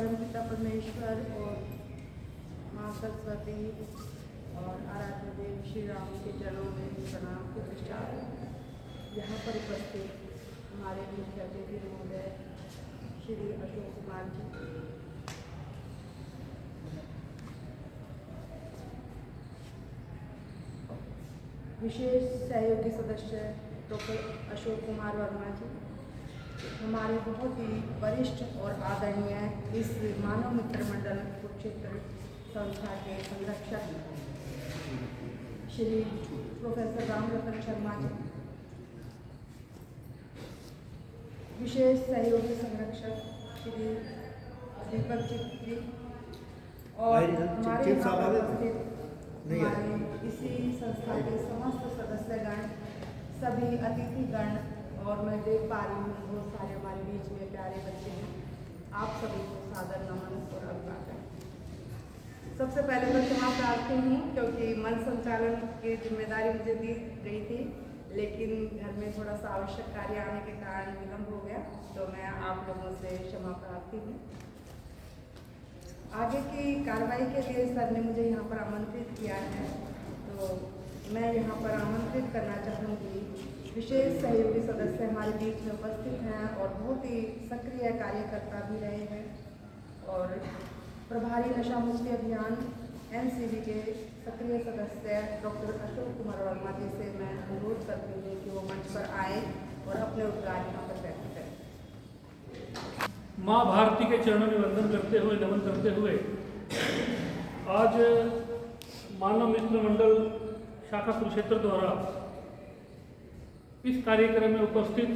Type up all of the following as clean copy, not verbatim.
परमपिता परमेश्वर और माँ सरस्वती और आराध्य देव श्री राम के चरणों में प्रणाम के पश्चात यहाँ पर उपस्थित हमारे मुख्य अतिथि महोदय श्री अशोक कुमार जी, विशेष सहयोगी सदस्य डॉक्टर अशोक कुमार वर्मा जी, हमारे बहुत ही वरिष्ठ और आदरणीय इस मानव मित्र मंडल कुरुक्षेत्र संस्था के संरक्षक श्री प्रोफेसर रामरतन शर्मा जी, विशेष सहयोगी संरक्षक श्री दीपक जी और हमारे उपस्थित हमारे इसी संस्था के समस्त सदस्यगण, सभी अतिथिगण, और मैं देख पा रही हूँ बहुत सारे हमारे बीच में प्यारे बच्चे हैं। आप सभी को सादर नमन और अभिवादन। सबसे पहले मैं क्षमा प्रार्थी हूँ क्योंकि मन संचालन की जिम्मेदारी मुझे दी गई थी, लेकिन घर में थोड़ा सा आवश्यक कार्य आने के कारण विलम्ब हो गया, तो मैं आप लोगों से क्षमा प्रार्थी हूँ। आगे की कार्रवाई के लिए सर ने मुझे यहाँ पर आमंत्रित किया है, तो मैं यहाँ पर आमंत्रित करना चाहूँगी विशेष सहयोगी सदस्य हमारे बीच में उपस्थित हैं और बहुत ही सक्रिय कार्यकर्ता भी रहे हैं, और प्रभारी नशा मुक्ति अभियान NCB के सक्रिय सदस्य डॉक्टर अशोक कुमार वर्मा जी से मैं अनुरोध करती हूँ कि वो मंच पर आए और अपने उद्गार यहाँ पर व्यक्त करें। माँ भारती के चरणों में वंदन करते हुए, नमन करते हुए, आज मानव मित्र मंडल शाखा कुरुक्षेत्र द्वारा इस कार्यक्रम में उपस्थित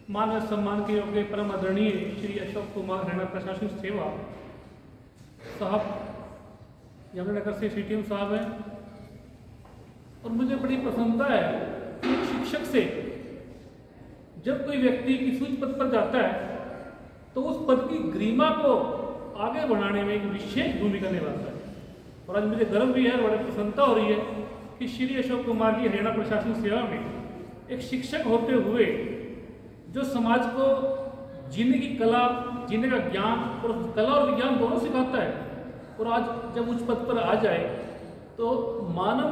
मानव सम्मान के योग्य परम आदरणीय श्री अशोक कुमार हरियाणा प्रशासनिक सेवा साहब, यमुनानगर से CTM साहब हैं, और मुझे बड़ी प्रसन्नता है कि एक शिक्षक से जब कोई व्यक्ति किसी उच्च पद पर जाता है तो उस पद की गरिमा को आगे बढ़ाने में एक विशेष भूमिका निभाता है। और आज मुझे गर्व भी है और बड़ी प्रसन्नता हो रही है कि श्री अशोक कुमार जी हरियाणा प्रशासनिक सेवा में एक शिक्षक होते हुए जो समाज को जीने की कला, जीने का ज्ञान, और कला और विज्ञान दोनों सिखाता है, और आज जब उच्च पद पर आ जाए तो मानव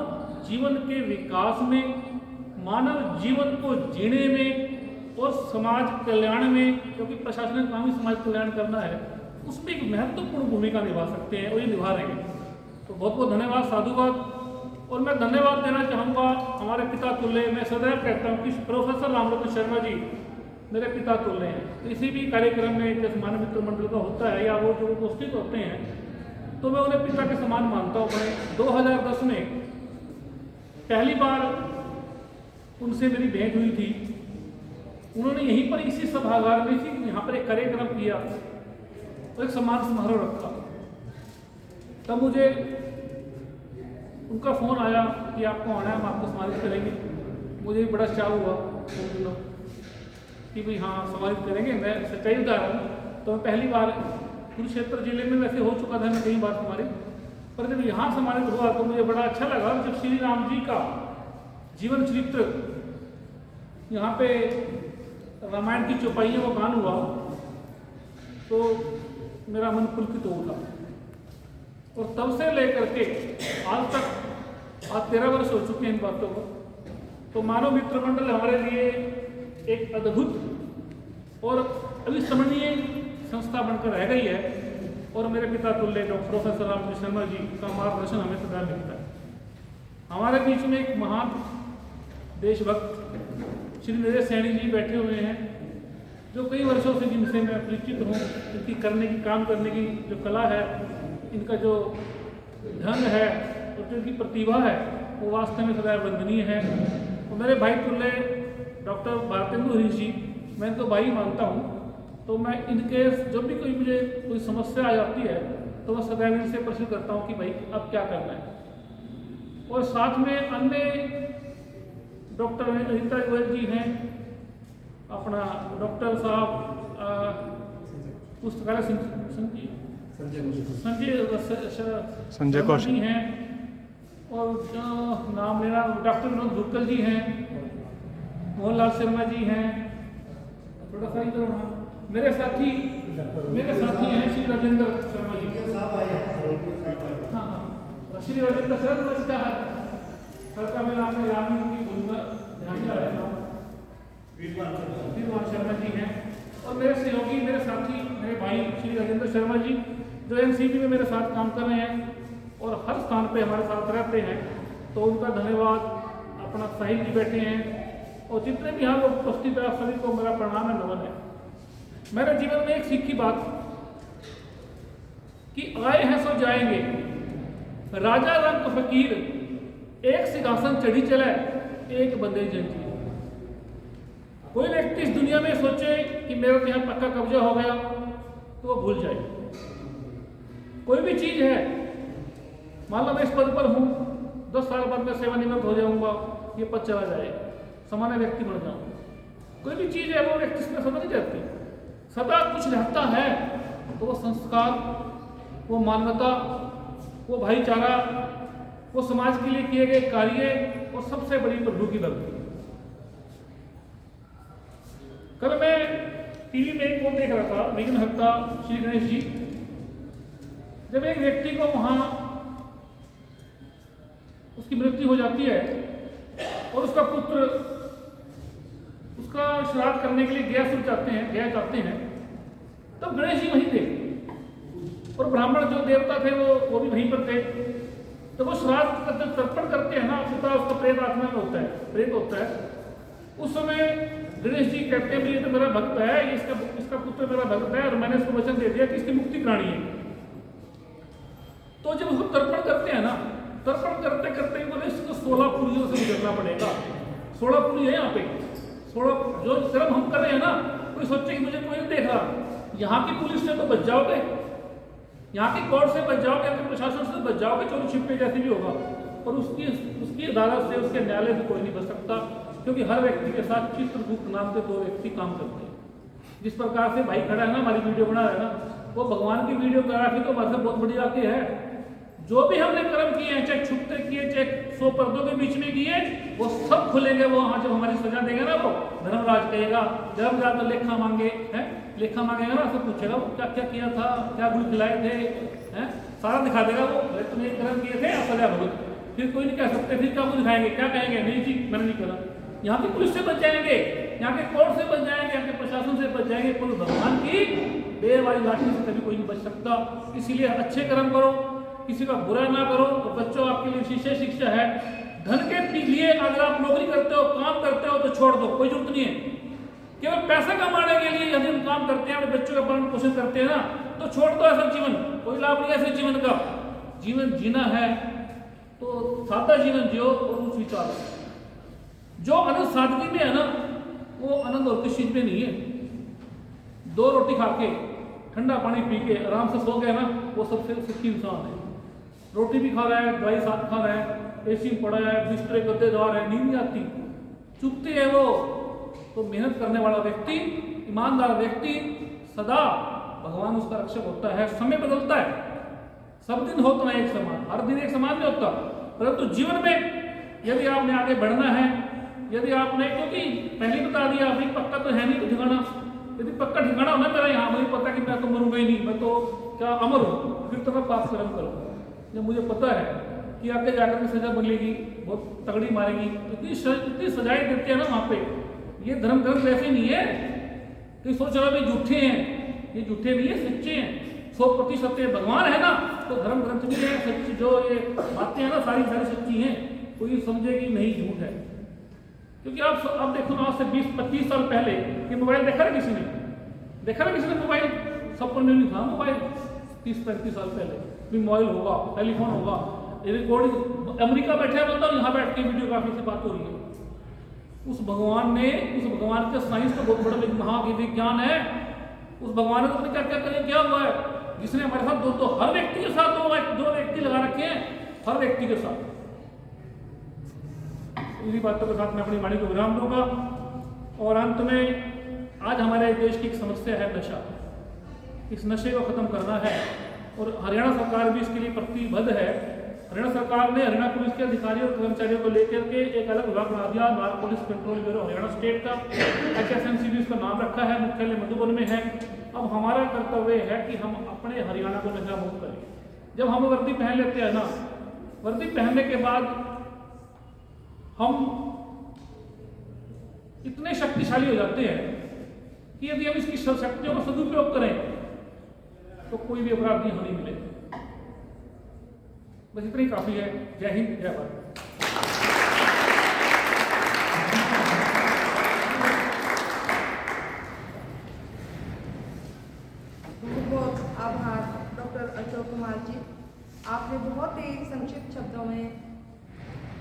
जीवन के विकास में, मानव जीवन को जीने में और समाज कल्याण में, क्योंकि प्रशासनिक काम ही समाज कल्याण करना है, उसमें एक महत्वपूर्ण भूमिका निभा सकते हैं और ये निभा रहे हैं। तो बहुत बहुत धन्यवाद, साधुवाद। और मैं धन्यवाद देना चाहूँगा हमारे पिता तुल्य, मैं सदैव कहता हूँ कि प्रोफेसर रामरतन शर्मा जी मेरे पिता तुल्य हैं। किसी भी कार्यक्रम में जैसे मानव मित्र मंडल का होता है या वो जो उपस्थित होते हैं तो मैं उन्हें पिता के समान मानता हूँ। मैं 2010 में पहली बार उनसे मेरी भेंट हुई थी। उन्होंने यहीं पर इसी सभागार में यहाँ पर एक कार्यक्रम किया और एक सम्मान समारोह रखा। तब मुझे उनका फ़ोन आया कि आपको आना है, हम आपको सम्मानित करेंगे। मुझे भी बड़ा चाव हुआ उन दिनों कि भाई हाँ सम्मानित करेंगे। मैं सच्चाई बता रहा हूँ, तो मैं पहली बार कुरुक्षेत्र जिले में वैसे हो चुका था मैं कई बार सम्मानित, पर जब यहाँ सम्मानित हुआ तो मुझे बड़ा अच्छा लगा। जब श्री राम जी का जीवन चरित्र यहाँ पे रामायण की चौपाइयों का गान हुआ तो मेरा मन पुलकित हो उठा, और तब से लेकर के आज तक, आज 13 वर्ष हो चुके हैं इन बातों को। तो मानव मित्र मंडल हमारे लिए एक अद्भुत और अविस्मरणीय संस्था बनकर रह गई है, और मेरे पिता तुल्य डॉक्टर प्रोफेसर रामरतन शर्मा जी का मार्गदर्शन हमें सदा मिलता है। हमारे बीच में एक महान देशभक्त श्री नरेश सैनी जी बैठे हुए हैं, जो कई वर्षों से जिनसे मैं परिचित हूँ। इनकी करने की, काम करने की जो कला है, इनका जो ढंग है और जो इनकी प्रतिभा है, वो वास्तव में सदैव वंदनीय है। और मेरे भाई तुल्य डॉक्टर भारतेंदु हरीश जी, मैं इनको भाई मानता हूँ। तो मैं इनके जब भी मुझे कोई समस्या आ जाती है तो मैं सदैव इनसे प्रश्न करता हूँ कि भाई अब क्या करना है। और साथ में अन्य डॉक्टर अनिता गोयल जी हैं, अपना डॉक्टर साहब पुस्तकालय संजय कौशिक हैं, और जो नाम लेना डॉक्टर विनोद भुक्कल जी हैं, मोहनलाल शर्मा जी हैं, थोड़ा सा इधर मेरे साथी हैं श्री राजेंद्र शर्मा जी। हाँ हाँ, श्री राजेंद्र शर्मा जी का सर का मैं आपने याद नहीं बोलूँगा, ध्यान में रहेगा। वीरवान शर्मा जी हैं और मेरे सहयोगी, मेरे साथी, मेरे भाई श्री राजेंद्र शर्मा जी जो एनसीबी में मेरे साथ काम कर रहे हैं और हर स्थान पे हमारे साथ रहते हैं, तो उनका धन्यवाद। अपना साहिल जी बैठे हैं और जितने भी यहाँ लोग उपस्थित हैं सभी को मेरा प्रणाम है, नमन है। मेरे जीवन में एक सीखी बात कि आए हैं सो जाएंगे, राजा रंग फकीर एक सिंहासन चढ़ी चले, एक बंदे जंजीर। कोई व्यक्ति इस दुनिया में सोचे कि मेरा तो यहाँ पक्का कब्जा हो गया तो वो भूल जाए। कोई भी चीज है, मान लो मैं इस पद पर हूं, 10 साल बाद मैं सेवानिवृत्त हो जाऊंगा, ये पद चला जाए, सामान्य व्यक्ति बन जाऊंगा। कोई भी चीज है वो व्यक्ति इसमें सदा नहीं रहती, सदा कुछ रहता है। तो वो संस्कार, वो मानवता, वो भाईचारा, वो समाज के लिए किए गए कार्य और सबसे बड़ी प्रभु की भक्ति। कल मैं टीवी में एक वो देख रहा था, विघ्नहर्ता श्री गणेश जी। जब एक व्यक्ति को वहां उसकी मृत्यु हो जाती है और उसका पुत्र उसका श्राद्ध करने के लिए गया चाहते हैं, तब गणेश जी वहीं थे और ब्राह्मण जो देवता थे वो भी वहीं पर थे। तो वो श्राद्ध तर्पण करते हैं ना, पिता उसका प्रेत आत्मा में होता है, प्रेत होता है। उस समय गणेश जी कहते हैं ये तो मेरा भक्त है, इसका पुत्र मेरा भक्त है और मैंने इसको वचन दे दिया कि इसकी मुक्ति करानी है। तो जब उसको तर्पण करते हैं ना, तर्पण करते करते बोले इसको 16 पुलियों से गुजरना पड़ेगा। 16 पुली है यहाँ पे, 16 जो कर्म हम कर रहे हैं ना, कोई सोचे कि मुझे कोई नहीं देख रहा, यहाँ की पुलिस से तो बच जाओगे, यहाँ की कोर्ट से बच जाओगे, अपने प्रशासन से बच जाओगे, चोरी छिपे जैसे भी होगा, और उसकी अदालत से, उसके न्यायालय से कोई नहीं बच सकता, क्योंकि हर व्यक्ति के साथ चित्रगुप्त नाम के 2 व्यक्ति काम करते हैं। जिस प्रकार से भाई खड़ा है ना, हमारी वीडियो बना रहा है ना, वो भगवान की वीडियोग्राफी तो हमारे से बहुत बढ़िया आती है। जो भी हमने कर्म किए हैं, चाहे छुपते किए, चाहे 100 पर्दों के बीच में किए, वो सब खुलेंगे। वो हाँ जब हमारी सजा देगा ना, वो धर्मराज कहेगा, धर्मराज तो लेखा मांगे हैं, लेखा मांगेगा ना, सब पूछेगा वो क्या क्या किया था, क्या गुड़ खिलाए थे, हैं, सारा दिखा देगा वो, तुमने कर्म किए थे, सजा भुगत। फिर कोई नहीं कह सकते, फिर क्या वो दिखाएंगे, क्या कहेंगे, नहीं जी मैंने नहीं करा। यहाँ की पुलिस से बच जाएंगे, यहाँ के कोर्ट से बच जाएंगे, यहाँ के प्रशासन से बच जाएंगे, पर भगवान की देह वाली लाठी से कभी कोई नहीं बच सकता। इसीलिए अच्छे कर्म करो, किसी का बुरा ना करो। तो बच्चों आपके लिए विशेष शिक्षा है, धन के लिए अगर आप नौकरी करते हो, काम करते हो तो छोड़ दो, कोई जरूरत नहीं है। केवल पैसा कमाने के लिए यदि हम काम करते हैं, अपने बच्चों का पालन पोषण करते हैं ना, तो छोड़ दो ऐसा जीवन, कोई लाभ नहीं ऐसे जीवन का। जीवन जीना है तो सादा जीवन जियो और उच्च विचार। जो आनंद सादगी में है ना, वो आनंद और किसी चीज में नहीं है। 2 रोटी खा के, ठंडा पानी पी के आराम से सो गए ना, वो सबसे सुखी इंसान है। रोटी भी खा रहा है, दवाई साथ खा रहा है, एसी में पड़ा है, बिस्तरे गद्देदार है, नींद नहीं आती, चुपते है वो। तो मेहनत करने वाला व्यक्ति, ईमानदार व्यक्ति, सदा भगवान उसका रक्षक होता है। समय बदलता है, सब दिन होता है एक समान, हर दिन एक समान नहीं होता, परंतु जीवन में यदि आपने आगे बढ़ना है, यदि आपने, क्योंकि पहले बता दिया अभी पक्का तो है नहीं ठिकाना। यदि पक्का ठिकाना होना मेरा यहाँ, मुझे पता कि मैं तो मरूंगा ही नहीं, मैं तो क्या अमर हूँ, फिर तो मैं पाप कर्म करूँगा। जब मुझे पता है कि आगे जाकर के सजा मिलेगी, बहुत तगड़ी मारेगी, इतनी सजाएं देते हैं ना वहाँ पे। ये धर्म ग्रंथ ऐसे नहीं है कि सोच रहा भाई झूठे हैं, ये झूठे नहीं है, सच्चे हैं, 100% सत्य भगवान है ना, तो धर्म ग्रंथ भी है सच्ची। जो ये बातें हैं ना, सारी सच्ची हैं, कोई समझे कि नहीं झूठ है। क्योंकि आप देखो ना, आज से 20-25 साल पहले ये मोबाइल देखा ना किसी ने, मोबाइल, सब पर नहीं था मोबाइल। 30-35 साल पहले भी मोबाइल होगा, टेलीफोन होगा, रिकॉर्डिंग, अमेरिका बैठे हैं बंदा, यहाँ बैठ के वीडियोग्राफी से बात हो रही है। उस भगवान के साइंस का बहुत बड़ा महाविज्ञान है। उस भगवान ने तो क्या क्या करें, क्या हुआ है, जिसने हमारे साथ दो हर व्यक्ति के साथ दो व्यक्ति लगा रखे हैं, हर व्यक्ति के साथ। इन्हीं बातों के साथ मैं अपनी वाणी को विराम दूंगा। और अंत में आज हमारे देश की एक समस्या है नशा। इस नशे को खत्म करना है और हरियाणा सरकार भी इसके लिए प्रतिबद्ध है। हरियाणा सरकार ने हरियाणा पुलिस के अधिकारियों और कर्मचारियों को लेकर के एक अलग विभाग बना दिया। माल police control bureau Haryana state का, HSMC भी उसका नाम रखा है, मुख्यालय मधुबन में है। अब हमारा कर्तव्य है कि हम अपने हरियाणा को नशा मुक्त करें। जब हम वर्दी पहन लेते हैं ना, वर्दी पहनने के बाद हम इतने शक्तिशाली हो जाते हैं कि यदि हम इसकी शक्तियों का सदुपयोग करें तो कोई भी अपराध नहीं होने मिलेगा। बस इतना ही काफी है। जय हिंद, जय भारत। बहुत बहुत आभार डॉक्टर अशोक कुमार जी। आपने बहुत ही संक्षिप्त शब्दों में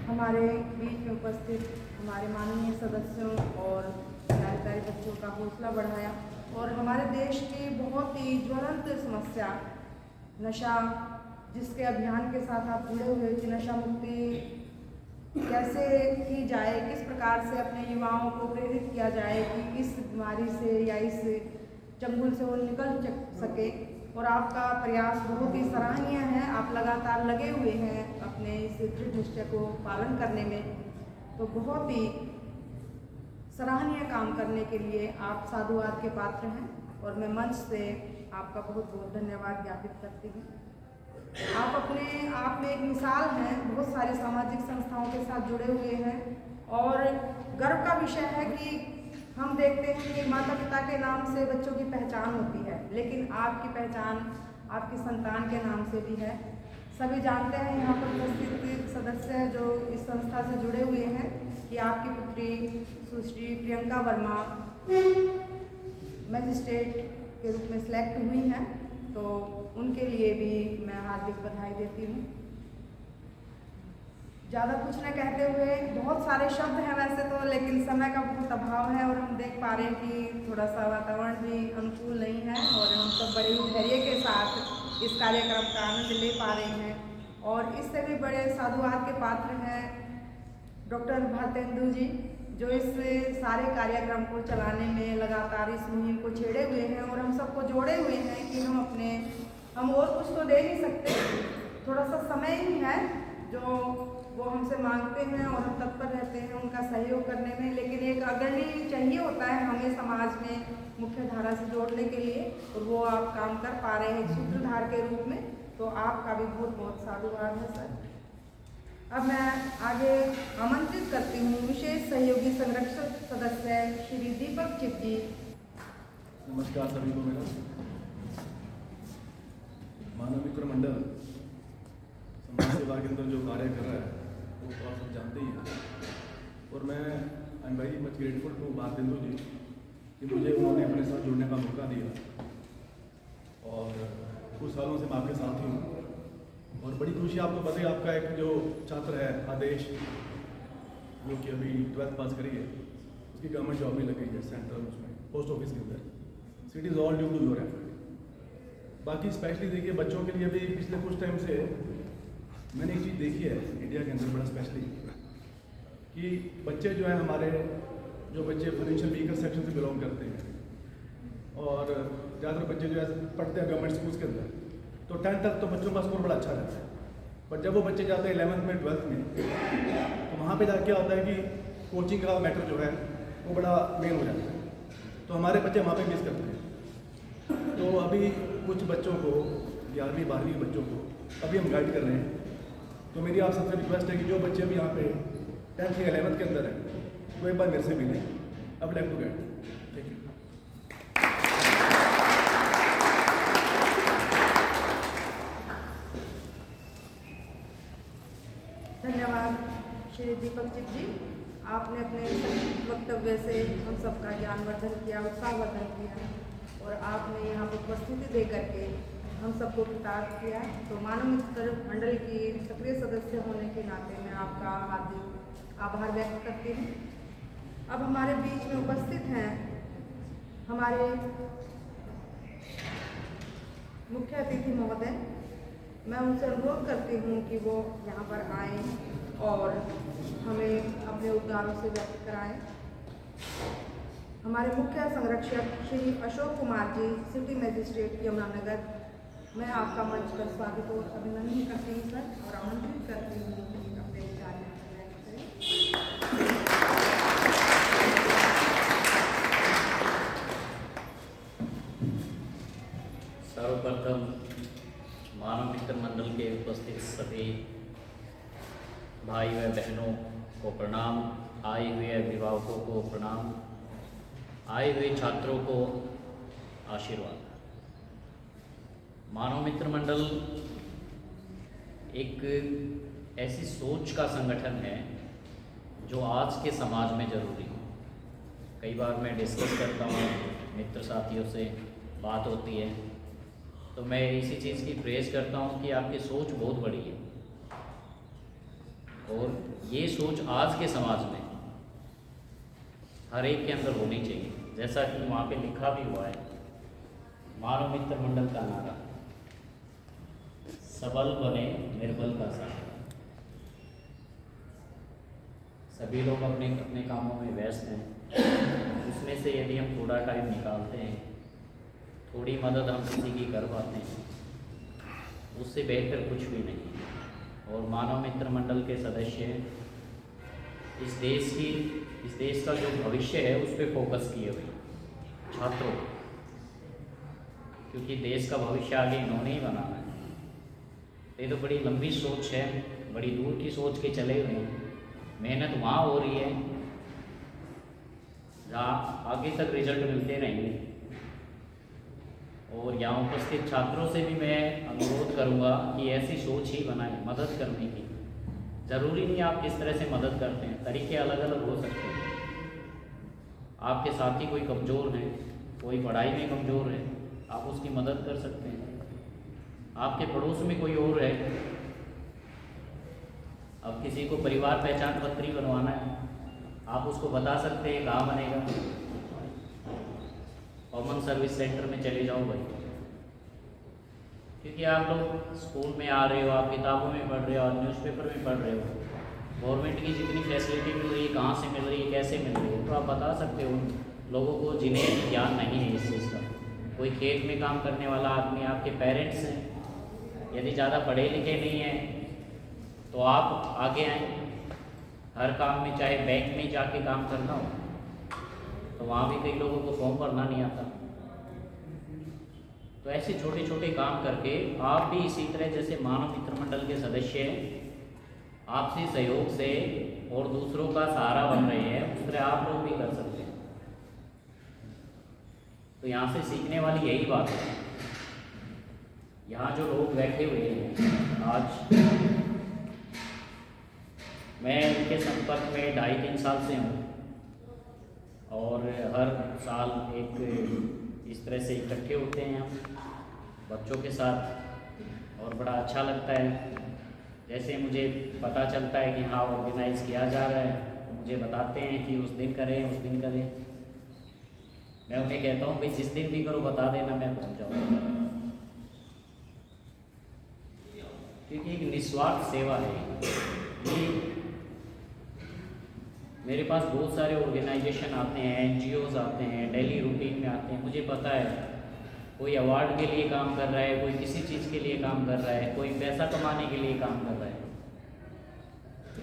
हमारे बीच में उपस्थित हमारे माननीय सदस्यों और कार्यकारी बच्चों का हौसला बढ़ाया और हमारे देश की बहुत ही ज्वलंत समस्या नशा, जिसके अभियान के साथ आप जुड़े हुए कि नशा मुक्ति कैसे की जाए, किस प्रकार से अपने युवाओं को प्रेरित किया जाए कि इस बीमारी से या इस चंगुल से वो निकल सके। और आपका प्रयास बहुत ही सराहनीय है। आप लगातार लगे हुए हैं अपने इस दृढ़ निश्चय को पालन करने में, तो बहुत ही सराहनीय काम करने के लिए आप साधुवाद के पात्र हैं और मैं मंच से आपका बहुत बहुत धन्यवाद ज्ञापित करती हूँ। आप अपने आप में एक मिसाल हैं, बहुत सारी सामाजिक संस्थाओं के साथ जुड़े हुए हैं और गर्व का विषय है कि हम देखते हैं कि माता पिता के नाम से बच्चों की पहचान होती है, लेकिन आपकी पहचान आपकी संतान के नाम से भी है। सभी जानते हैं यहाँ पर उपस्थित सदस्य जो इस संस्था से जुड़े हुए हैं कि आपकी पुत्री सुश्री प्रियंका वर्मा मजिस्ट्रेट के रूप में सिलेक्ट हुई हैं, तो उनके लिए भी मैं हार्दिक बधाई देती हूँ। ज़्यादा कुछ न कहते हुए, बहुत सारे शब्द हैं वैसे तो, लेकिन समय का बहुत अभाव है और हम देख पा रहे हैं कि थोड़ा सा वातावरण भी अनुकूल नहीं है और हम सब बड़े ही धैर्य के साथ इस कार्यक्रम का आनंद ले पा रहे हैं। और इससे भी बड़े साधुवाद के पात्र हैं डॉक्टर भारतेंदु जी, जो इस सारे कार्यक्रम को चलाने में लगातार इस मुहिम को छेड़े हुए हैं और हम सबको जोड़े हुए हैं कि हम और कुछ तो दे नहीं सकते, थोड़ा सा समय ही है जो वो हमसे मांगते हैं और हम तत्पर रहते हैं उनका सहयोग करने में। लेकिन एक अग्रणी चाहिए होता है हमें समाज में मुख्य धारा से जोड़ने के लिए, और वो आप काम कर पा रहे हैं सूत्रधार के रूप में, तो आपका भी बहुत बहुत साधुवाद है सर। अब मैं आगे आमंत्रित करती हूँ विशेष सहयोगी संरक्षक सदस्य श्री दीपक चिप जी। नमस्कार सभी को। मेरा मानव मित्र मंडल समाज सेवा के अंदर जो कार्य कर रहा है वो तो आप सब जानते ही हैं, और मैं I am very much grateful to Bharatendu ji कि मुझे उन्होंने अपने साथ जुड़ने का मौका दिया और कुछ सालों से मैं आपके साथ ही हूँ। और बड़ी खुशी आपको पता है, आपका एक जो छात्र है आदेश, जो कि अभी 12th पास करी है, उसकी गवर्नमेंट जॉब में लग गई है सेंट्रल उसमें पोस्ट ऑफिस के अंदर। So it is all due to your effort. बाकी स्पेशली देखिए बच्चों के लिए भी पिछले कुछ टाइम से मैंने एक चीज़ देखी है इंडिया के अंदर बड़ा स्पेशली, कि बच्चे जो हैं हमारे, जो बच्चे फाइनेंशियल वीकर सेक्शन से बिलोंग करते हैं और ज़्यादातर बच्चे जो है पढ़ते हैं गवर्नमेंट स्कूल्स के अंदर, तो 10th तक तो बच्चों का स्कोर बड़ा अच्छा रहता है। बट जब वो बच्चे जाते हैं 11th में 12th में, तो वहाँ पे जाके क्या होता है कि कोचिंग का मैटर जो है वो बड़ा मेन हो जाता है, तो हमारे बच्चे वहाँ पे मिस करते हैं। तो अभी कुछ बच्चों को 11वीं 12वीं बच्चों को अभी हम गाइड कर रहे हैं, तो मेरी आप सबसे रिक्वेस्ट है कि जो बच्चे अभी यहाँ पे 10th या 11th के अंदर हैं वो एक बार मेरे से मिलें। अब like to guide. Thank you. धन्यवाद श्री दीपक चिप जी। आपने अपने संक्षिप्त वक्तव्य से हम सबका ज्ञानवर्धन किया, उत्साहवर्धन किया और आपने यहाँ पर उपस्थिति दे करके हम सबको कृतार्थ किया। तो मानव मित्र मंडल की सक्रिय सदस्य होने के नाते मैं आपका हार्दिक आभार व्यक्त करती हूँ। अब हमारे बीच में उपस्थित हैं हमारे मुख्य अतिथि महोदय। मैं उनसे अनुरोध करती हूँ कि वो यहाँ पर आएँ और हमें अपने उद्गारों से व्यक्त कराएं। हमारे मुख्य संरक्षक श्री अशोक कुमार जी, सिटी मजिस्ट्रेट यमुनानगर, मैं आपका मंच पर स्वागत और अभिनंदन करती हूँ सर, और आमंत्रित करती हूँ कि अपने विचार व्यक्त करें। सर्वप्रथम मानव मित्र मंडल के उपस्थित सभी भाई व बहनों को प्रणाम, आए हुए अभिभावकों को प्रणाम, आए हुए छात्रों को आशीर्वाद। मानव मित्र मंडल एक ऐसी सोच का संगठन है जो आज के समाज में ज़रूरी है। कई बार मैं डिस्कस करता हूँ मित्र साथियों से, बात होती है तो मैं इसी चीज़ की प्रेज़ करता हूँ कि आपकी सोच बहुत बड़ी है, और ये सोच आज के समाज में हर एक के अंदर होनी चाहिए। जैसा कि वहाँ पे लिखा भी हुआ है, मानव मित्र मंडल का नारा, सबल बने निर्बल का सहारा। सभी लोग अपने अपने कामों में व्यस्त हैं, उसमें से यदि हम थोड़ा टाइम निकालते हैं, थोड़ी मदद हम किसी की कर पाते हैं, उससे बेहतर कुछ भी नहीं है। और मानव मित्र मंडल के सदस्य इस देश का जो भविष्य है उस पर फोकस किए हुए छात्रों, क्योंकि देश का भविष्य आगे इन्होंने ही बनाना है। ये तो बड़ी लंबी सोच है, बड़ी दूर की सोच के चले हुए हैं। मेहनत वहाँ हो रही है जहाँ आगे तक रिजल्ट मिलते रहेंगे। और यहाँ उपस्थित छात्रों से भी मैं अनुरोध करूँगा कि ऐसी सोच ही बनाएं, मदद करने की। ज़रूरी नहीं आप किस तरह से मदद करते हैं, तरीके अलग अलग हो सकते हैं। आपके साथी कोई कमज़ोर है, कोई पढ़ाई में कमज़ोर है, आप उसकी मदद कर सकते हैं। आपके पड़ोस में कोई और है, अब किसी को परिवार पहचान पत्र ही बनवाना है, आप उसको बता सकते हैं कहाँ बनेगा। कॉमन सर्विस सेंटर में चले जाओ भाई, क्योंकि आप लोग स्कूल में आ रहे हो, आप किताबों में पढ़ रहे हो, आप न्यूज़पेपर में पढ़ रहे हो, गवर्नमेंट की जितनी फैसिलिटी मिल रही है, कहाँ से मिल रही है, कैसे मिल रही है, तो आप बता सकते हो उन लोगों को जिन्हें ज्ञान नहीं है इस चीज़ का। कोई खेत में काम करने वाला आदमी, आपके पेरेंट्स हैं, यदि ज़्यादा पढ़े लिखे नहीं हैं तो आप आगे आएँ। हर काम में, चाहे बैंक में जाके काम करना हो तो वहाँ भी कई लोगों को फॉर्म भरना नहीं आता। तो ऐसे छोटे छोटे काम करके आप भी इसी तरह, जैसे मानव मित्र मंडल के सदस्य आपसी सहयोग से और दूसरों का सहारा बन रहे हैं, उस तरह आप लोग भी कर सकते हैं। तो यहाँ से सीखने वाली यही बात है। यहाँ जो लोग बैठे हुए हैं आज, मैं इनके संपर्क में 2.5-3 साल से हूँ, और हर साल एक इस तरह से इकट्ठे होते हैं हम बच्चों के साथ, और बड़ा अच्छा लगता है। जैसे मुझे पता चलता है कि हाँ ऑर्गेनाइज़ किया जा रहा है, तो मुझे बताते हैं कि उस दिन करें, उस दिन करें। मैं उन्हें कहता हूँ भाई जिस दिन भी करो बता देना, मैं पहुँच जाऊँगा, क्योंकि एक निस्वार्थ सेवा है ये। मेरे पास बहुत सारे ऑर्गेनाइजेशन आते हैं, NGOs आते हैं, डेली रूटीन में आते हैं। मुझे पता है कोई अवार्ड के लिए काम कर रहा है, कोई किसी चीज़ के लिए काम कर रहा है, कोई पैसा कमाने के लिए काम कर रहा है,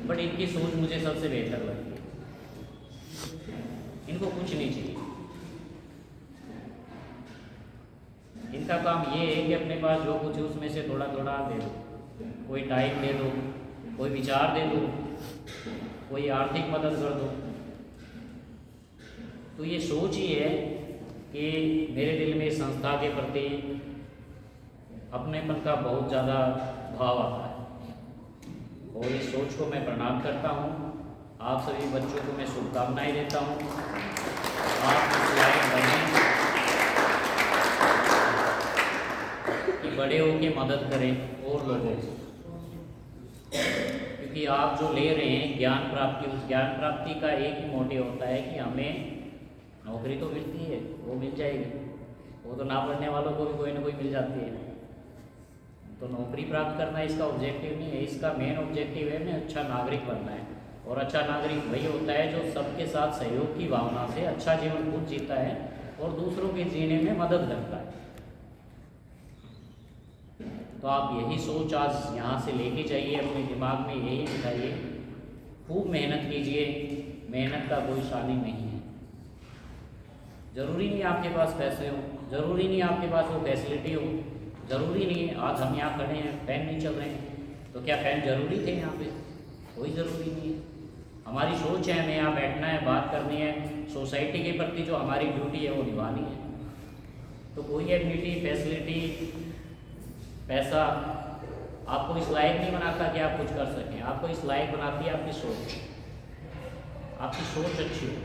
बट इनकी सोच मुझे सबसे बेहतर लगती है। इनको कुछ नहीं चाहिए, इनका काम ये है कि अपने पास जो कुछ है उसमें से थोड़ा थोड़ा दे दो, कोई टाइम दे दो, कोई विचार दे दो, कोई आर्थिक मदद कर दो। तो ये सोच ही है कि मेरे दिल में संस्था के प्रति अपनेपन का बहुत ज़्यादा भाव आता है, और इस सोच को मैं प्रणाम करता हूँ। आप सभी बच्चों को मैं शुभकामनाएं देता हूँ। आप इस लायक बने कि बड़े होकर मदद करें और लोगों को, क्योंकि आप जो ले रहे हैं ज्ञान प्राप्ति, उस ज्ञान प्राप्ति का एक ही मोटिव होता है कि हमें नौकरी तो मिलती है, वो मिल जाएगी, वो तो ना पढ़ने वालों को भी कोई ना कोई मिल जाती है। तो नौकरी प्राप्त करना इसका ऑब्जेक्टिव नहीं है, इसका मेन ऑब्जेक्टिव है मैं अच्छा नागरिक बनना है। और अच्छा नागरिक वही होता है जो सबके साथ सहयोग की भावना से अच्छा जीवन खुद जीता है और दूसरों के जीने में मदद करता है। तो आप यही सोच आज यहाँ से लेके जाइए, अपने दिमाग में यही बिठाइए, खूब मेहनत कीजिए। मेहनत का कोई शानी नहीं है। ज़रूरी नहीं आपके पास पैसे हो, ज़रूरी नहीं आपके पास वो फैसिलिटी हो, ज़रूरी नहीं है आज हम यहाँ खड़े हैं फ़ैन नहीं चल रहे हैं, तो क्या फ़ैन ज़रूरी थे यहाँ पे? कोई ज़रूरी नहीं है। हमारी सोच है, हमें यहाँ बैठना है, बात करनी है, सोसाइटी के प्रति जो हमारी ड्यूटी है वो निभानी है। तो कोई एबिलिटी, फैसिलिटी, पैसा आपको इस लायक नहीं बनाता कि आप कुछ कर सकें। आपको इस लायक बनाती है आपकी सोच। आपकी सोच अच्छी हो,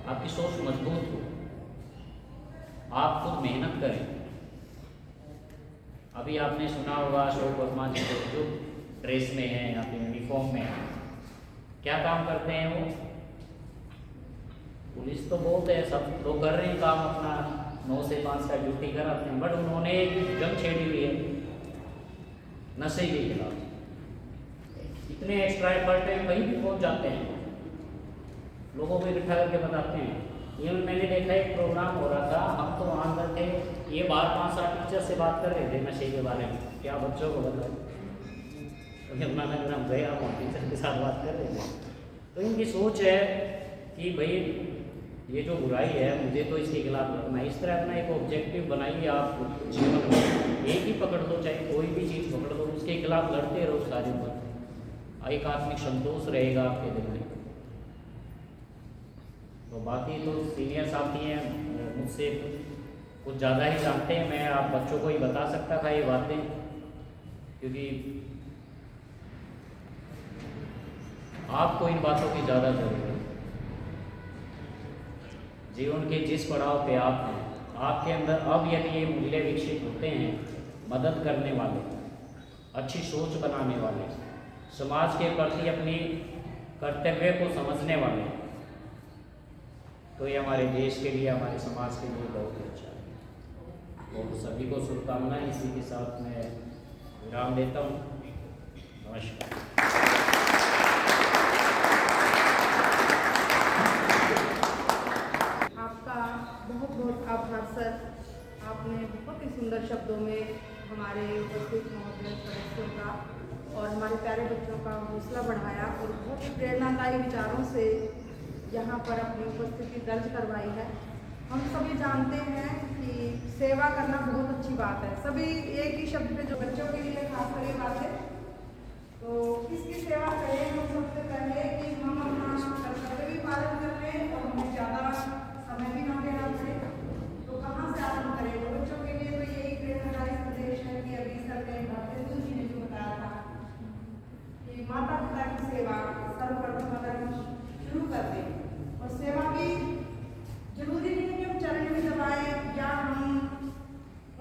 आपकी सोच मजबूत हो, आप खुद मेहनत करें। अभी आपने सुना होगा अशोक वर्मा जी जो ड्रेस में हैं, यहाँ पे यूनिफॉर्म में हैं, क्या काम करते हैं वो? पुलिस तो बहुत है, सब लोग कर रहे हैं काम अपना, 9 से 5 का ड्यूटी कराते हैं, बट उन्होंने एक जंग छेड़ी हुई है नशे के खिलाफ। इतने एक्स्ट्रा एफर्ट में कहीं भी पहुँच जाते हैं, लोगों को इकट्ठा करके बताते हैं। ये मैंने देखा एक प्रोग्राम हो रहा था, हम तो वहाँ पर थे, ये 12-5 टीचर से बात कर रहे थे नशे के बारे में, क्या बच्चों को बताओ, तो यमुनानगर हम गए, हम टीचर के साथ बात कर रहे थे। तो इनकी सोच है कि भाई ये जो बुराई है मुझे तो इसके खिलाफ लड़ना है। इस तरह अपना एक ऑब्जेक्टिव बनाइए आप जीवन में, एक ही पकड़ लो, चाहे कोई भी चीज़ पकड़ लो, उसके खिलाफ लड़ते रहो सारे पर, एक आत्मिक संतोष रहेगा आपके दिल में। तो बाकी तो सीनियर साथी हैं, मुझसे कुछ ज़्यादा ही जानते हैं, मैं आप बच्चों को ही बता सकता था ये बातें, क्योंकि आपको इन बातों की ज़्यादा ज़रूरत है। जीवन के जिस पड़ाव पे आप हैं, आपके अंदर अब यदि ये मूल्य विकसित होते हैं, मदद करने वाले, अच्छी सोच बनाने वाले, समाज के प्रति अपनी कर्तव्य को समझने वाले, तो ये हमारे देश के लिए, हमारे समाज के लिए बहुत अच्छा है। तो सभी को शुभकामनाएं। इसी के साथ मैं विराम देता हूँ। नमस्कार। आपका बहुत बहुत आभार सर। आपने बहुत ही सुंदर शब्दों में हमारे उपस्थित महोदय सदस्यों का और हमारे प्यारे बच्चों का हौसला बढ़ाया और बहुत ही प्रेरणादायी विचारों से यहाँ पर अपनी उपस्थिति दर्ज करवाई है। हम सभी जानते हैं कि सेवा करना बहुत अच्छी बात है। सभी एक ही शब्द पे जो बच्चों के लिए खासकर ये बात है, तो किसकी सेवा करें? हम सबसे पहले कि हम अपना कर्तव्य भी पालन कर लें और हमें ज़्यादा समय भी ना देना पड़े। तो कहाँ से आरम्भ करें? तो बच्चों के लिए तो यही प्रेरणादायी संदेश है कि अभी सर ने भारतेंदु जी ने जो बताया था कि माता पिता की सेवा सर्वप्रथम अगर हम शुरू कर दें, और सेवा की जरूरी नहीं है कि हम चरण भी दबाएं या हम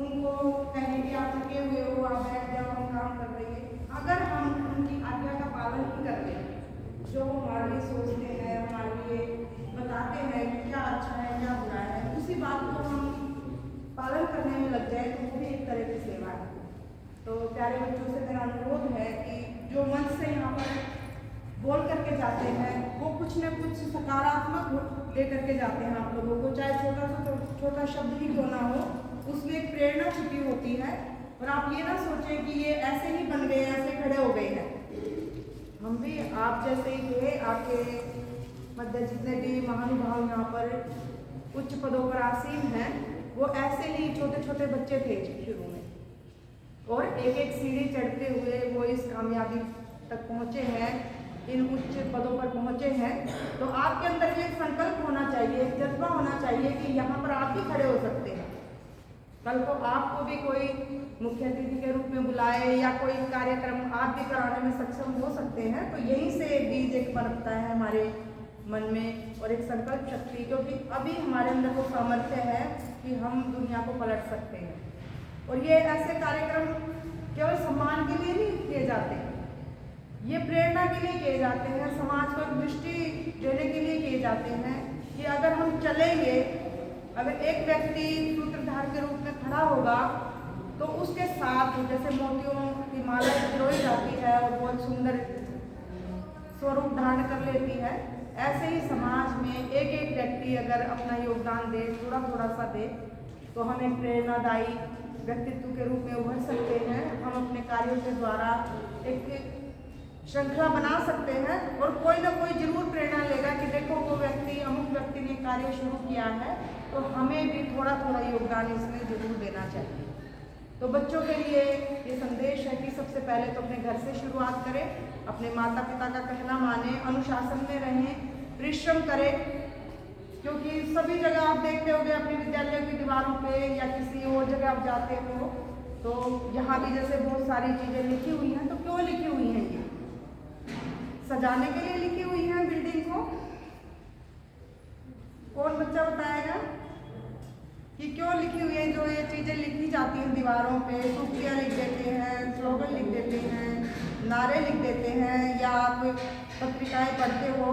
उनको कहें कि आप थके हुए हो, आप बैठ जाओ, हम काम कर रहे हैं। अगर हम उनकी आज्ञा का पालन ही करते हैं, जो हमारे लिए सोचते हैं, हमारे लिए बताते हैं कि क्या अच्छा है क्या बुरा है, उसी बात को हम पालन करने में लग जाए, तो वो भी एक तरह की सेवा है। तो प्यारे बच्चों से मेरा अनुरोध है कि जो मन से यहाँ पर बोल करके जाते हैं, वो कुछ न कुछ सकारात्मक ले करके जाते हैं आप लोगों को, चाहे छोटा शब्द ही क्यों ना हो, उसमें एक प्रेरणा छुपी होती है। और आप ये ना सोचें कि ये ऐसे ही बन गए, ऐसे खड़े हो गए हैं। हम भी आप जैसे ही थे, आपके मध्य जितने भी महानुभाव यहाँ पर उच्च पदों पर आसीन हैं, वो ऐसे ही छोटे छोटे बच्चे थे शुरू में, और एक एक सीढ़ी चढ़ते हुए वो इस कामयाबी तक पहुँचे हैं, इन उच्च पदों पर पहुँचे हैं। तो आपके अंदर भी एक संकल्प होना चाहिए, एक जज्बा होना चाहिए कि यहाँ पर आप भी खड़े हो सकते हैं। कल को आपको भी कोई मुख्य अतिथि के रूप में बुलाए या कोई कार्यक्रम आप भी कराने में सक्षम हो सकते हैं। तो यहीं से बीज एक पनपता है हमारे मन में, और एक संकल्प शक्ति, क्योंकि अभी हमारे अंदर वो सामर्थ्य है कि हम दुनिया को पलट सकते हैं। और ये ऐसे कार्यक्रम केवल सम्मान के लिए नहीं किए जाते, ये प्रेरणा के लिए किए जाते हैं, समाज को दृष्टि देने के लिए किए जाते हैं कि अगर हम चलेंगे, अगर एक व्यक्ति सूत्रधार के रूप में खड़ा होगा, तो उसके साथ जैसे मोतियों की माला पिरोई जाती है और बहुत सुंदर स्वरूप धारण कर लेती है, ऐसे ही समाज में एक एक व्यक्ति अगर अपना योगदान दे, थोड़ा थोड़ा सा दे, तो हम एक प्रेरणादायी व्यक्तित्व के रूप में उभर सकते हैं। हम अपने कार्यों के द्वारा एक श्रृंखला बना सकते हैं और कोई ना कोई जरूर प्रेरणा लेगा कि देखो वो व्यक्ति, अमुक व्यक्ति ने कार्य शुरू किया है, तो हमें भी थोड़ा थोड़ा योगदान इसमें जरूर देना चाहिए। तो बच्चों के लिए ये संदेश है कि सबसे पहले तो अपने घर से शुरुआत करें, अपने माता पिता का कहना माने, अनुशासन में रहें, परिश्रम करें, क्योंकि सभी जगह आप देखते होंगे अपने विद्यालय की दीवारों पे या किसी और जगह आप जाते हो तो यहाँ भी जैसे बहुत सारी चीज़ें लिखी हुई हैं। तो क्यों लिखी हुई हैं? ये सजाने के लिए लिखी हुई है बिल्डिंग को? कौन बच्चा बताएगा कि क्यों लिखी हुई है? जो ये चीजें लिखी जाती हैं दीवारों पे, सूक्तियाँ लिख देते हैं, स्लोगन लिख देते हैं, नारे लिख देते हैं, या आप पत्रिकाएं पढ़ते हो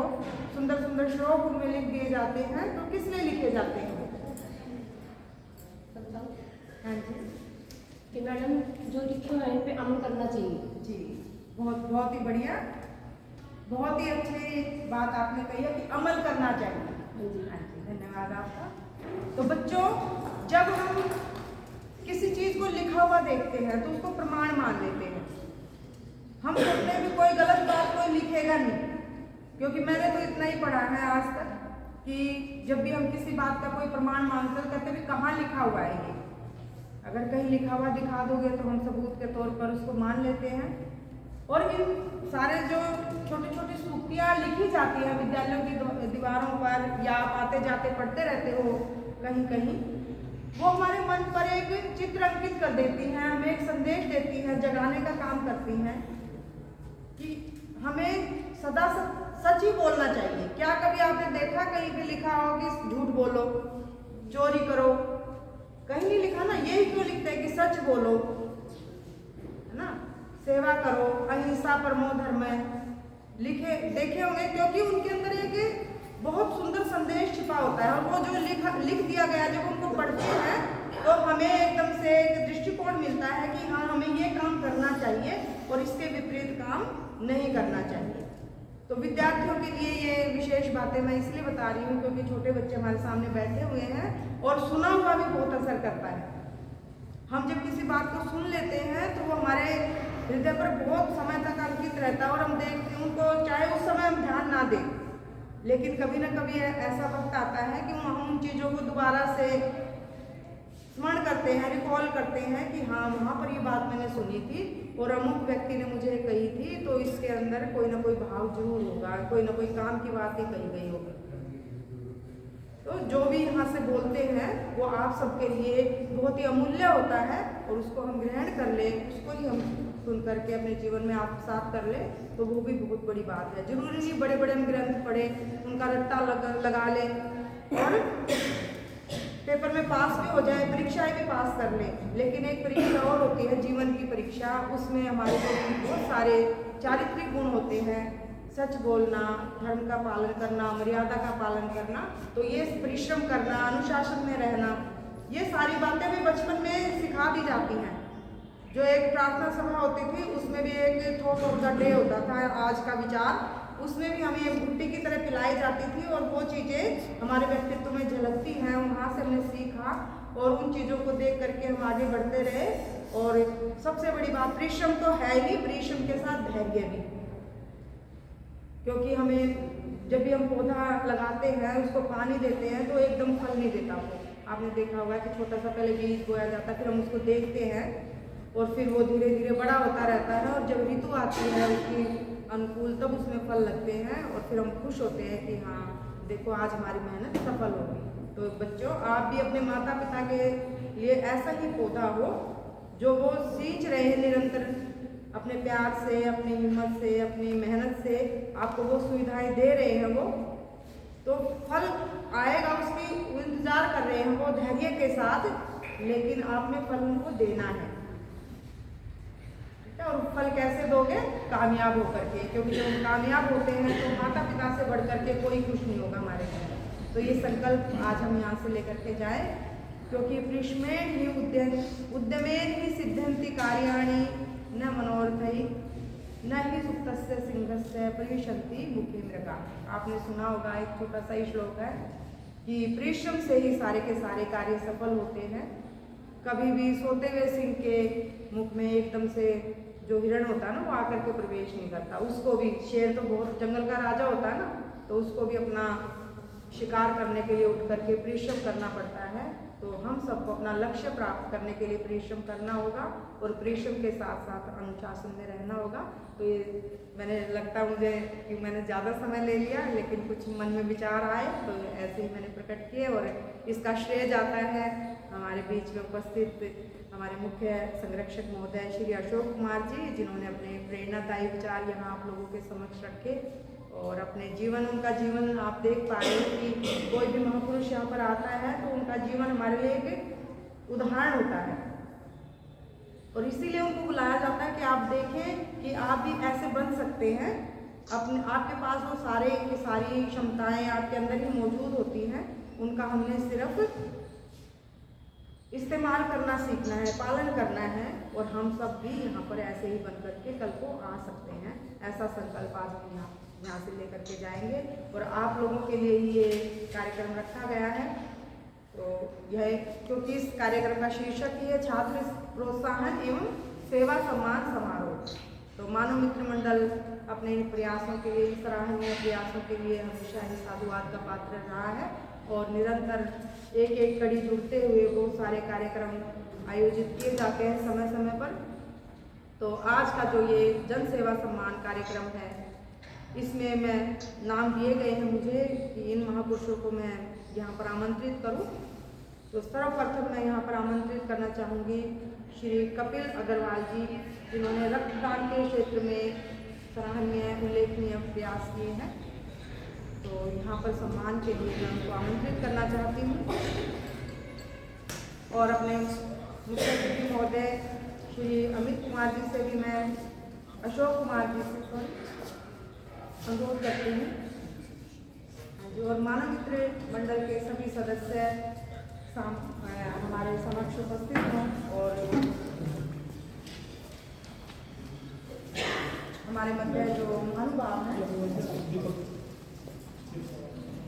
सुंदर सुंदर श्लोक उनमें लिख दिए जाते हैं, तो किस लिए लिखे जाते हैं? हाँ जी कि मैडम जो लिखे हुए हैं इन पे अमल करना चाहिए। जी, बहुत बहुत ही बढ़िया, बहुत ही अच्छी बात आपने कही है कि अमल करना चाहिए। हाँ जी, धन्यवाद आपका। तो बच्चों, जब हम किसी चीज को लिखा हुआ देखते हैं तो उसको प्रमाण मान लेते हैं। हम सोचते हैं कि कोई गलत बात कोई लिखेगा नहीं, क्योंकि मैंने तो इतना ही पढ़ा है आज तक कि जब भी हम किसी बात का कोई प्रमाण मांगते हैं कहते हैं कहाँ लिखा हुआ है ये। अगर कहीं लिखा हुआ दिखा दोगे तो हम सबूत के तौर पर उसको मान लेते हैं। और इन सारे जो छोटी छोटी सूक्तियाँ लिखी जाती हैं विद्यालयों की दीवारों पर, या आप आते जाते पढ़ते रहते हो कहीं कहीं, वो हमारे मन पर एक चित्र अंकित कर देती हैं, हमें एक संदेश देती हैं, जगाने का काम करती हैं कि हमें सदा सच ही बोलना चाहिए। क्या कभी आपने देखा कहीं पे लिखा हो कि झूठ बोलो, चोरी करो? कहीं नहीं लिखा ना। यही क्यों लिखते हैं कि सच बोलो, है ना, सेवा करो, अहिंसा परमो धर्म लिखे देखे होंगे, क्योंकि उनके अंदर एक बहुत सुंदर संदेश छिपा होता है। और वो जो लिख दिया गया, जब उनको पढ़ते हैं तो हमें एकदम से एक दृष्टिकोण मिलता है कि हाँ, हमें ये काम करना चाहिए और इसके विपरीत काम नहीं करना चाहिए। तो विद्यार्थियों के लिए ये विशेष बातें मैं इसलिए बता रही हूँ क्योंकि छोटे बच्चे हमारे सामने बैठे हुए हैं और सुना हुआ भी बहुत असर करता है। हम जब किसी बात को सुन लेते हैं तो वो हमारे हृदय पर बहुत समय तक अंकित रहता है और हम देखते हैं उनको, चाहे उस समय हम ध्यान ना दें, लेकिन कभी ना कभी ऐसा वक्त आता है कि हम उन चीज़ों को दोबारा से स्मरण करते हैं, रिकॉल करते हैं कि हाँ, वहाँ पर ये बात मैंने सुनी थी और अमुक व्यक्ति ने मुझे कही थी, तो इसके अंदर कोई ना कोई भाव जरूर होगा, कोई ना कोई काम की बात ही कही गई होगी। तो जो भी यहाँ से बोलते हैं वो आप सबके लिए बहुत ही अमूल्य होता है और उसको हम ग्रहण कर ले, उसको ही हम सुन करके अपने जीवन में आत्मसात कर ले, तो वो भी बहुत बड़ी बात है। जरूरी नहीं बड़े बड़े हम ग्रंथ पढ़े, उनका रट्टा लगा ले और पेपर में पास भी हो जाए, परीक्षाएं भी पास कर ले, लेकिन एक परीक्षा और होती है जीवन की परीक्षा। उसमें हमारे जो बहुत सारे चारित्रिक गुण होते हैं, सच बोलना, धर्म का पालन करना, मर्यादा का पालन करना, तो ये परिश्रम करना, अनुशासन में रहना, ये सारी बातें भी बचपन में सिखा दी जाती हैं। जो एक प्रार्थना सभा होती थी उसमें भी एक थॉट ऑफ द डे होता था, आज का विचार, उसमें भी हमें भुट्टी की तरह पिलाई जाती थी और वो चीज़ें हमारे व्यक्तित्व में झलकती हैं। वहाँ से हमने सीखा और उन चीज़ों को देख करके हम आगे बढ़ते रहे। और सबसे बड़ी बात, परिश्रम तो है ही, परिश्रम के साथ धैर्य भी, क्योंकि हमें जब भी हम पौधा लगाते हैं, उसको पानी देते हैं तो एकदम फल नहीं देता वो। आपने देखा होगा कि छोटा सा पहले बीज बोया जाता है, फिर हम उसको देखते हैं और फिर वो धीरे धीरे बड़ा होता रहता है और जब ऋतु आती है उसकी अनुकूल, तब उसमें फल लगते हैं और फिर हम खुश होते हैं कि हाँ देखो आज हमारी मेहनत सफल होगी। तो बच्चों, आप भी अपने माता पिता के लिए ऐसा ही पौधा हो जो वो सींच रहे हैं निरंतर अपने प्यार से, अपनी हिम्मत से, अपनी मेहनत से, आपको वो सुविधाएं दे रहे हैं, वो तो फल आएगा उसकी इंतजार कर रहे हैं वो धैर्य के साथ, लेकिन आपने फल उनको देना है। और फल कैसे दोगे? कामयाब होकर के, क्योंकि जब हम कामयाब होते हैं तो माता पिता से बढ़ करके कोई खुश नहीं होगा हमारे घर। तो ये संकल्प आज हम यहाँ से लेकर के जाए, क्योंकि परिश्रमेण ही उद्यमेन ही सिद्धन्ति कार्याणि न मनोरथै न ही सुप्तस्य सिंहस्य परिविशन्ति मुखे मृगा। आपने सुना होगा, एक छोटा सा ही श्लोक है कि परिश्रम से ही सारे के सारे कार्य सफल होते हैं। कभी भी सोते हुए सिंह के मुख में एकदम से जो हिरण होता है ना वो आकर के प्रवेश नहीं करता। उसको भी, शेर तो बहुत जंगल का राजा होता है ना, तो उसको भी अपना शिकार करने के लिए उठ करके परिश्रम करना पड़ता है। तो हम सबको अपना लक्ष्य प्राप्त करने के लिए परिश्रम करना होगा और परिश्रम के साथ साथ अनुशासन में रहना होगा। तो ये मैंने लगता मुझे कि मैंने ज़्यादा समय ले लिया, लेकिन कुछ मन में विचार आए तो ऐसे ही मैंने प्रकट किए। और इसका श्रेय जाता है हमारे बीच में उपस्थित हमारे मुख्य संरक्षक महोदय श्री अशोक कुमार जी, जिन्होंने अपने प्रेरणादायी विचार यहाँ आप लोगों के समक्ष रखे और अपने जीवन, उनका जीवन आप देख पा रहे हैं कि कोई भी महापुरुष यहाँ पर आता है तो उनका जीवन हमारे लिए एक उदाहरण होता है और इसीलिए उनको बुलाया जाता है कि आप देखें कि आप भी ऐसे बन सकते हैं। आपके पास वो सारी क्षमताएं आपके अंदर ही मौजूद होती हैं, उनका हमने सिर्फ इस्तेमाल करना सीखना है, पालन करना है और हम सब भी यहाँ पर ऐसे ही बन करके कल को आ सकते हैं। ऐसा संकल्प आज हम यहाँ से लेकर के जाएंगे और आप लोगों के लिए ही ये कार्यक्रम रखा गया है। तो यह, क्योंकि इस कार्यक्रम का शीर्षक ही है छात्र प्रोत्साहन एवं सेवा सम्मान समारोह। तो मानव मित्र मंडल अपने इन प्रयासों के लिए, सराहनीय प्रयासों के लिए हमेशा ही साधुवाद का पात्र रहा है और निरंतर एक एक कड़ी जुड़ते हुए बहुत सारे कार्यक्रम आयोजित किए जाते हैं समय समय पर। तो आज का जो ये जन सेवा सम्मान कार्यक्रम है, इसमें मैं नाम दिए गए हैं मुझे कि इन महापुरुषों को मैं यहाँ पर आमंत्रित करूँ। तो सर्वप्रथम मैं यहाँ पर आमंत्रित करना चाहूँगी श्री कपिल अग्रवाल जी, जिन्होंने रक्तदान के क्षेत्र में सराहनीय उल्लेखनीय प्रयास किए हैं। तो यहाँ पर सम्मान के लिए मैं उनको आमंत्रित करना चाहती हूँ और अपने मुख्य अतिथि महोदय श्री अमित कुमार जी से भी मैं, अशोक कुमार जी से अनुरोध करती हूँ और मानव मित्र मंडल के सभी सदस्य हमारे समक्ष उपस्थित हों और हमारे मध्य जो महानुभाव हैं